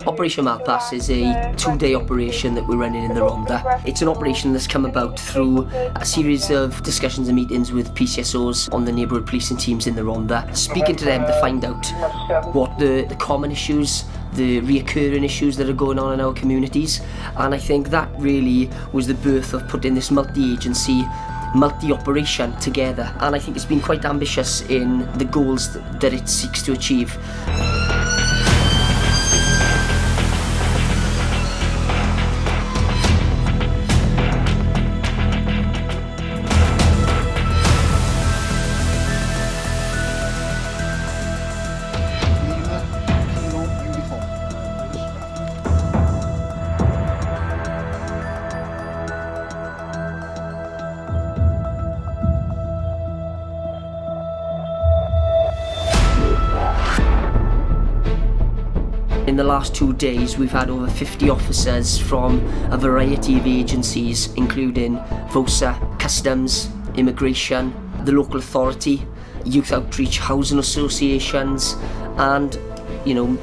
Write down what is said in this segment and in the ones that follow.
Operation Malpas is a 2-day operation that we're running in the Rhondda. It's an operation that's come about through a series of discussions and meetings with PCSOs on the neighbourhood policing teams in the Rhondda, speaking to them to find out what the common issues, the reoccurring issues that are going on in our communities. And I think that really was the birth of putting this multi-agency, multi-operation together, and I think it's been quite ambitious in the goals that it seeks to achieve. In the last 2 days, we've had over 50 officers from a variety of agencies, including VOSA, Customs, Immigration, the local authority, youth outreach, housing associations, and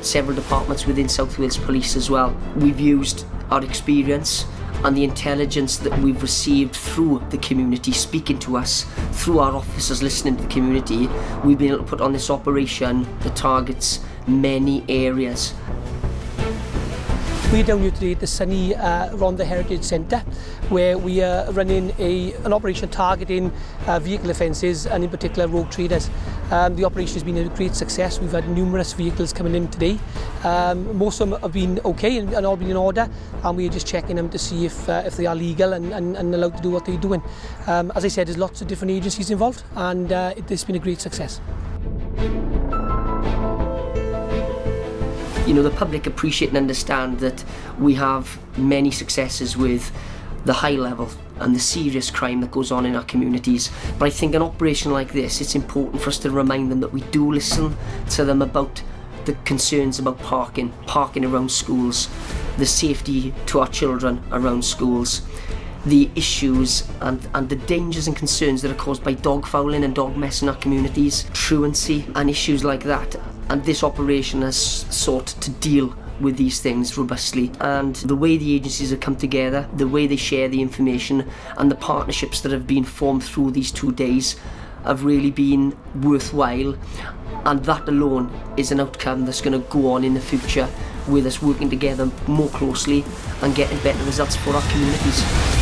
several departments within South Wales Police as well. We've used our experience and the intelligence that we've received through the community speaking to us, through our officers listening to the community. We've been able to put on this operation that targets many areas. We're down here today at the sunny Rhondda Heritage Centre, where we are running an operation targeting vehicle offences and in particular rogue traders. The operation has been a great success. We've had numerous vehicles coming in today. Most of them have been okay and all been in order, and we're just checking them to see if they are legal and allowed to do what they're doing. As I said, there's lots of different agencies involved, and it's been a great success. The public appreciate and understand that we have many successes with the high level and the serious crime that goes on in our communities. But I think an operation like this, it's important for us to remind them that we do listen to them about the concerns about parking around schools, the safety to our children around schools, the issues and the dangers and concerns that are caused by dog fouling and dog mess in our communities, truancy and issues like that. And this operation has sought to deal with these things robustly, and the way the agencies have come together, the way they share the information and the partnerships that have been formed through these 2 days have really been worthwhile, and that alone is an outcome that's going to go on in the future with us working together more closely and getting better results for our communities.